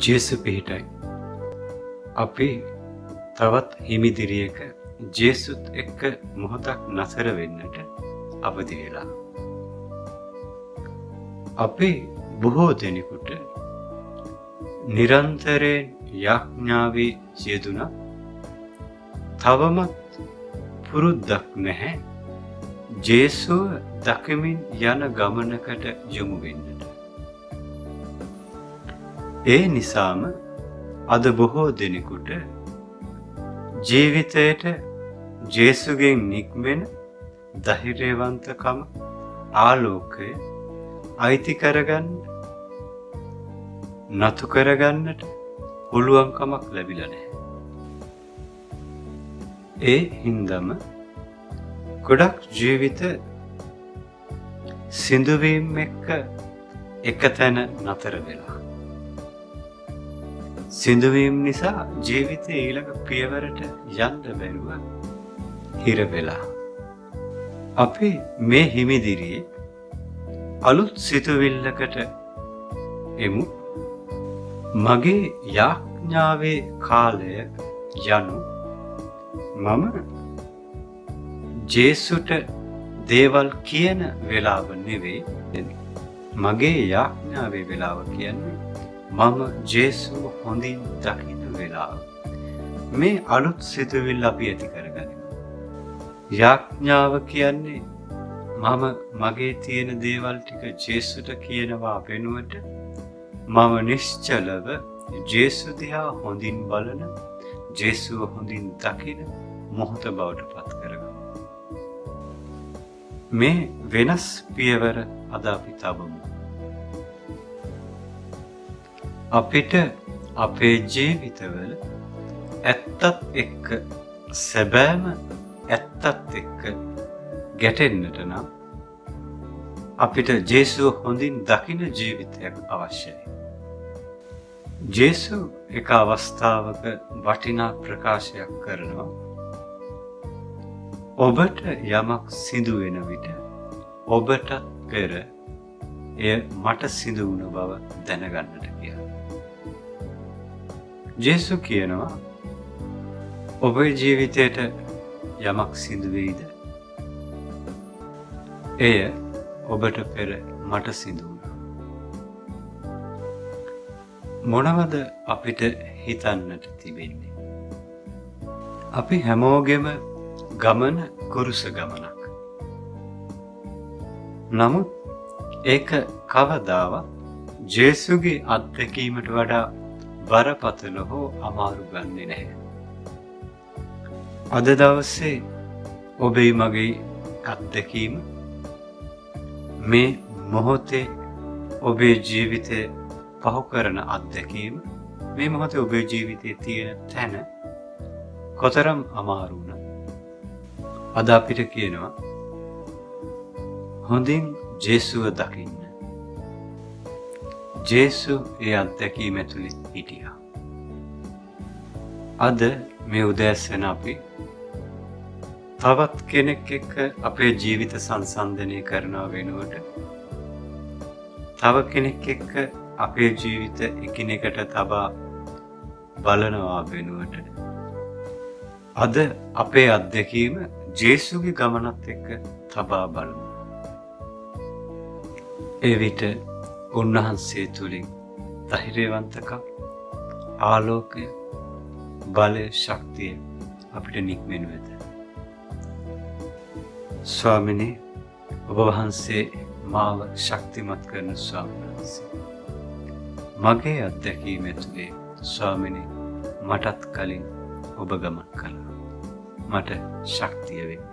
ජේසු පිහිටයි. අපි තවත් හිමිදිරියක ජේසුත් එක්ක මොහොතක් නතර වෙන්නට අවදි වෙලා. අපි බොහෝ දෙනෙකුට නිරන්තරයෙන් යාඥාවේ යෙදුණා තවමත් පුරුද්දක් නැහැ ජේසුව දකිමින් යන ගමනකට යොමු වෙන්නට. ඒ නිසාම අද බොහෝ දෙනෙකුට ජීවිතයට ජේසුගෙන් නික්මෙන ධෛර්යවන්තකම ආලෝකය අයිති කරගන්න නතු කරගන්නට පුළුවන්කමක් ලැබිලා නැහැ. ඒ හින්දම ගොඩක් ජීවිත සිදුවීම් එක්ක එකතැන නතර වෙලා. සිදුවීම් නිසා ජීවිතේ ඊළඟ පියවරට යන්න බැරුව හිර වෙලා. අපි මේ හිමිදිරියේ අලුත් සිතුවිල්ලකට එමු. මගේ යාඥාවේ කාලය යනු මම ජේසුට දේවල් කියන වෙලාව නෙවෙයි. මගේ යාඥාවේ වෙලාව කියන්නේ මම ජේසුව හොඳින් දකින වෙලාව. මේ අලුත් සිතුවිල්ල අපි ඇති කරගනිමු. යාඥාව කියන්නේ මම මගේ තියෙන දේවල් ටික ජේසුට කියනවා වෙනුවට මම නිශ්චලව ජේසු දිහා හොඳින් බලන ජේසුව හොඳින් දකින මොහොත බවට පත් කරගමු. මේ වෙනස් පියවර අද අපි තබමු. අපිට අපේ ජීවිතවල ඇත්තත් එක්ක සැබෑම ඇත්තත් එක්ක ගැටෙන්නට නම් අපිට ජේසුව හොඳින් දකින ජීවිතයක් අවශ්‍යයි. ජේසු එක අවස්ථාවක වටිනා ප්‍රකාශයක් කරනවා. ඔබට යමක් සිදු වෙන විට ඔබට පෙර එය මට සිදු වුණ බව දැනගන්නට කියලා. ජේසු කියනවා ඔබේ ජීවිතයට යමක් සිදු වෙයිද? එය ඔබට පෙර මට සිදු වුණා. මොනවද අපිට හිතන්නට තිබෙන්නේ? අපි හැමෝගෙම ගමන කුරුස ගමනක්. නමුත් ඒක කවදාවත් ජේසුගේ අත්දැකීමට වඩා බරපතල හෝ අමාරු ගන්නේ නැහැ. අද දවසේ ඔබේ මගේ අත්දැකීම මේ මොහොතේ ඔබේ ජීවිතය පහු කරන අත්දැකීම මේ මොහොතේ ඔබේ ජීවිතයේ තියෙන තැන කොතරම් අමාරු වුණා. අද අපිට කියනවා හොඳින් ජේසුව දකින්න. ජේසු ඒ අත්දැකීම ඇතුළේ හිටියා. අද මේ උදෑසන අපි තවත් කෙනෙක් එක්ක අපේ ජීවිත සංසන්දනය කරනවා වෙනුවට තව කෙනෙක් එක්ක අපේ ජීවිත එකිනෙකට තබා බලනවා වෙනුවට අද අපේ අත්දැකීම ජේසුගේ ගමනත් එක්ක තබා බලමු. ඒ විට උන්වහන්සේ තුලින් ධෛර්යවන්තකම්, ආලෝකය, බලය, ශක්තිය අපිට නික්මෙනු ඇත. ස්වාමිනේ, ඔබ වහන්සේ මාව ශක්තිමත් කරන ස්වාමීන් වහන්සේ. මගේ අත්දැකීම ඇතුලේ ස්වාමිනේ මටත් කලින් ඔබ ගමන් කළා. මට ශක්තිය වෙන්න.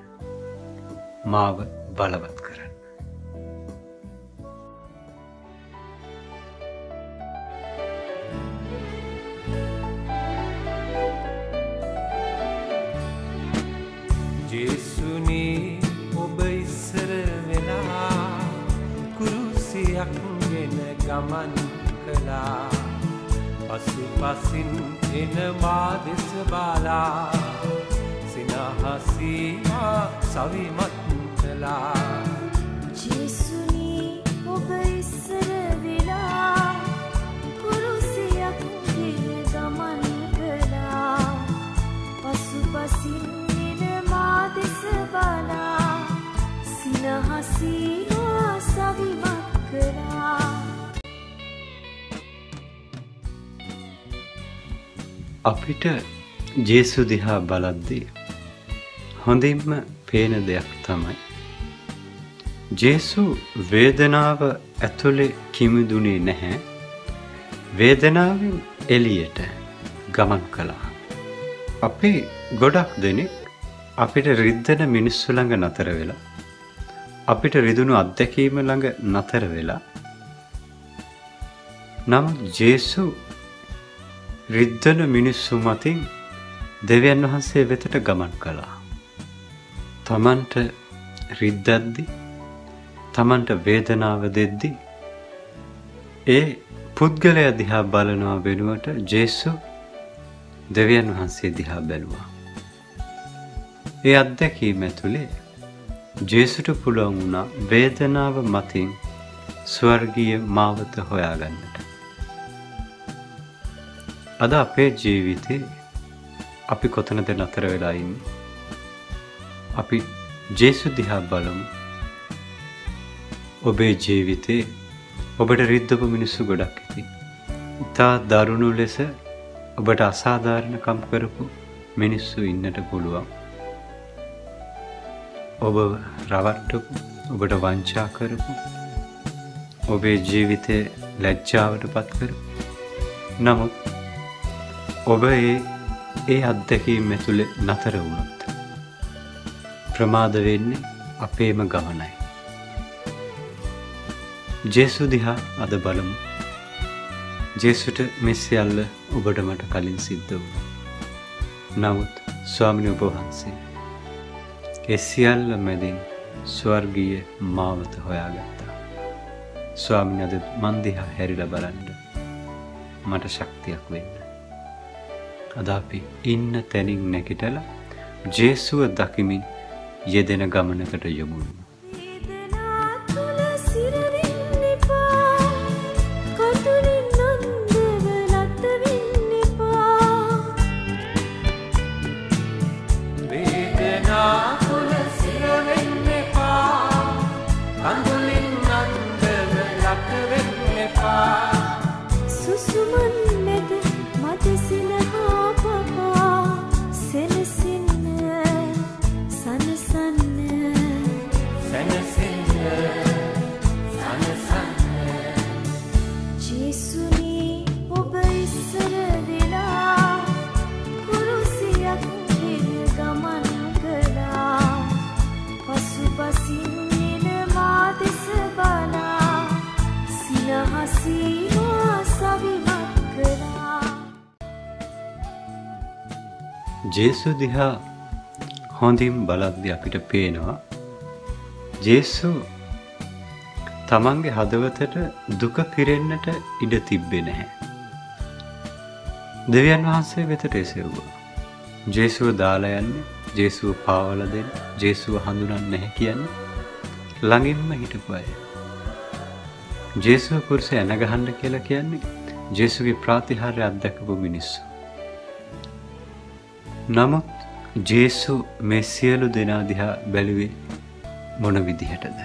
මාව බලවත් කරන්න. ජේසුනේ ඔබ ඉස්සර වෙලා කුරුසියක් ගෙන ගමන් කළා. පසුපසින් එන මා දෙස බලා සිනහසීමා සවිමත් කළා. ජේසුනේ ඔබ ඉස්සර වෙලා කුරුසියක් අපිට ජේසු දිහා බලද්දී හොඳින්ම පේන දෙයක් තමයි ජේසු වේදනාව ඇතුලේ කිමිදුනේ නැහැ. වේදනාවෙන් එළියට ගමන් කළා. අපි ගොඩක් දෙනෙක් අපිට රිද්දන මිනිස්සු ළඟ නතර වෙලා අපිට රිදුණු අත්දැකීම ළඟ නතර වෙලා නමුත් ජේසු රිද්දන මිනිස්සු මතින් දෙවියන් වහන්සේ වෙතට ගමන් කළා. තමන්ට රිද්දද්දි තමන්ට වේදනාව දෙද්දි ඒ පුද්ගලයා දිහා බලනවා වෙනුවට ජේසු දෙවියන් වහන්සේ දිහා බැලුවා. ඒ අත්දැකීම ඇතුලේ ජේසුට පුළුවන් වුණා වේදනාව මතින් ස්වර්ගීය මාවත හොයාගන්නට. අද අපේ ජීවිතේ අපි කොතනද නතර වෙලා ඉන්නේ? අපි ජේසු දිහා බලමු. ඔබේ ජීවිතේ ඔබට රිද්දපු මිනිස්සු ගොඩක් ඇති. ඉතා දරුණු ලෙස ඔබට අසාධාරණකම් කරපු මිනිස්සු ඉන්නට පුළුවන්. ඔබ රවට්ටපු, ඔබට වංචා කරපු, ඔබේ ජීවිතේ ලැජ්ජාවට පත් කරපු. නමුත් ඔබ ඒ අත්දැකීම් ඇතුලේ නතර වුණොත් ප්‍රමාද වෙන්නේ අපේම ගමනයි. ජේසු දිහා අද බලමු. ජේසුට මේ සියල්ල ඔබට මට කලින් සිද්ධ වුණා. නමුත් ස්වාමීන් වහන්සේ ඒ සියල්ල මැදින් ස්වර්ගීය මාවත හොයාගත්තා. ස්වාමීන් අද මන් දිහා හැරිලා බලන්න මට ශක්තියක් වෙන්න. අද අපි ඉන්න තැනින් නැගිටලා ජේසුව දකිමින් යෙදෙන ගමනකට යමු. ජේසු දිහා හොඳින් බලද්දී අපිට පේනවා ජේසු තමන්ගේ හදවතට දුක පිරෙන්නට ඉඩ තිබ්බේ නැහැ. දෙවියන් වහන්සේ වෙතට එසෙව්වා. ජේසුව දාලා යන්නේ, ජේසුව පාවලා දෙන්නේ, ජේසුව හඳුනන්නේ නැහැ කියන්නේ ළඟින්ම හිටපු අය. ජේසුව කුරුස ඇන ගහන්න කියලා කියන්නේ ජේසුගේ ප්‍රාතිහාර්ය අත්දකපු මිනිස්සු. නමුත් ජේසු මේ සියලු දෙනා දිහා බැලුවේ මොන විදිහටද?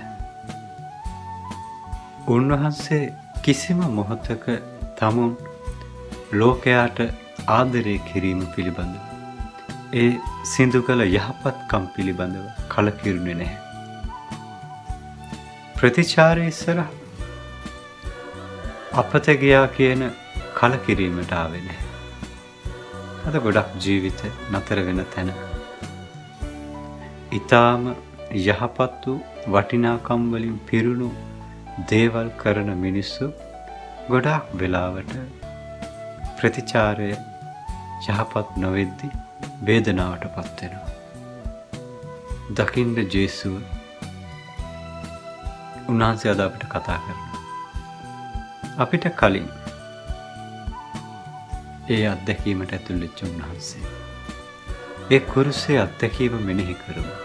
උන්වහන්සේ කිසිම මොහොතක තමුන් ලෝකයාට ආදරය කිරීම පිළිබඳව ඒ සිදු කළ යහපත්කම් පිළිබඳව කලකිරුණේ නැහැ. ප්‍රතිචාරය ඉස්සරහ අපත ගියා කියන කලකිරීමට ආවේ නැහැ. අද ගොඩක් ජීවිත නතර වෙන තැන ඊටාම යහපත් වූ වටිනාකම් වලින් පිරුණු දේවල් කරන මිනිස්සු ගොඩක් වෙලාවට ප්‍රතිචාරය යහපත් නොවෙද්දී වේදනාවටපත් වෙනවා. දකින්න ජේසුව උන්වහන්සේ අද අපිට කතා කරනවා. අපිට කලින් ඒ අත්දැකීමට ඇතුල් වෙච්ච උන්වහන්සේ ඒ කුරුසේ අත්දැකීම මෙනෙහි කරමු.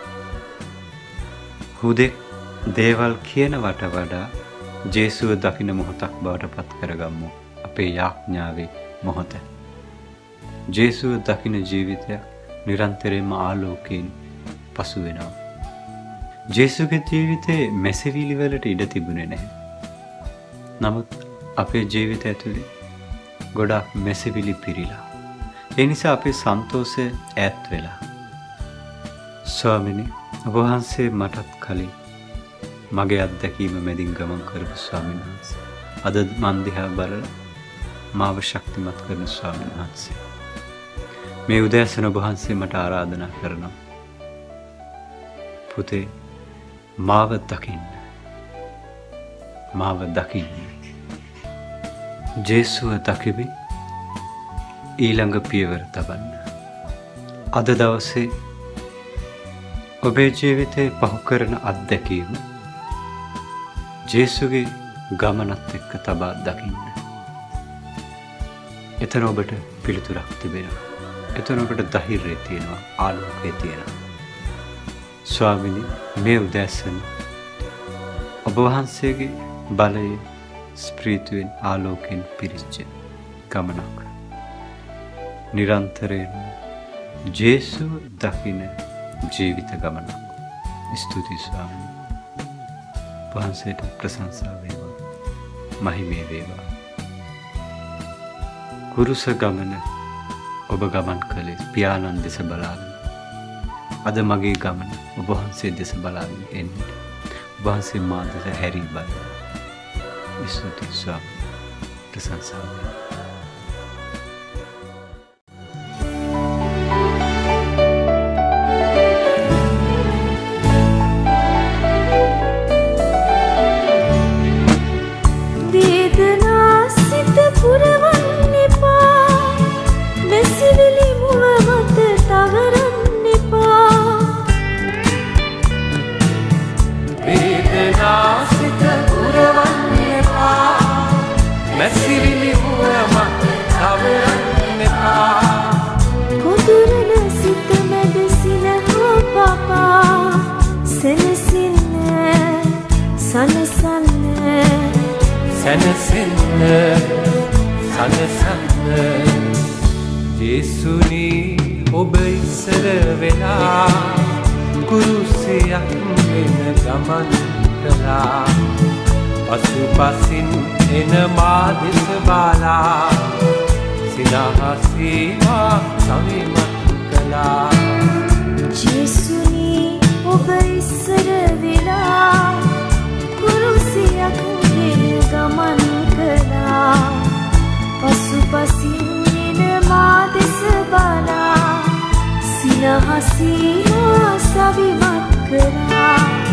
හුදෙක් දේවල් කියනවට වඩා ජේසුව දකින්න මොහොතක් බවට පත් කරගමු අපේ යාඥාවේ මොහොත. ජේසුව දකින්න ජීවිතයක් නිරන්තරයෙන්ම ආලෝකයෙන් පසු වෙනවා. ජේසුගේ ජීවිතේ මැසිවිලි වලට ඉඩ තිබුණේ නැහැ. නමුත් අපේ ජීවිතය ඇතුලේ ගොඩක් මැසිවිලි පිරීලා ඒ නිසා අපේ සන්තෝෂය ඈත් වෙලා ස්වාමිනී ඔබ වහන්සේ මටත් කලින් මගේ අත්දැකීම මැදින් ගමන් කරපු ස්වාමීන් වහන්සේ අද මන් දිහා බලලා මාව ශක්තිමත් කරන ස්වාමීන් වහන්සේ මේ උදෑසන ඔබ වහන්සේ මට ආරාධනා කරනවා පුතේ මාව දකින්න ජේසුව දකිමි ඊළඟ පියවර තබන්න අද දවසේ ඔබේ ජීවිතේ පහු කරන අත්දැකීම ජේසුගේ ගමනත් එක්ක තබා දකින්න එතන ඔබට පිළිතුරක් තිබෙනවා එතන ඔබට ධෛර්යය තියෙනවා ආලෝකය තියෙනවා ස්වාමිනී මේ උදෑසන ඔබ වහන්සේගේ බලයෙන් ස්ප්‍රීතුවෙන් ආලෝකයෙන් පිරිච්ච ගමනක් නිරන්තරයෙන් ජේසුව දකින ජීවිත ගමනක් ස්තුතියි ස්වාමිනී වහන්සේට ප්‍රශංසා වේවා මහිමේ වේවා කුරුස ගමන ඔබ ගමන් කළේ පියාණන් දෙස බලාගෙන අද මගේ ගමන ඔබ වහන්සේ දෙස බලාගෙන එන්න ඔබ වහන්සේ මා දෙස හැරී බලන්න ස්තුතියි ස්වාමී ප්‍රශංසා වේවා ජේසුනී ඔබ ඉස්සර වෙලා කුරුසියක් වෙන ගමන් කළා පසුපසින් එන මා දෙස බලා සිනහසීමා සවිමත් කළා ජේසුනී ඔබ ඉස්සර වෙලා කුරුසියක් වෙන ගමන් කළා පසුපසින් මා දෙස බලා සිනහසීමා සවිමත් කරා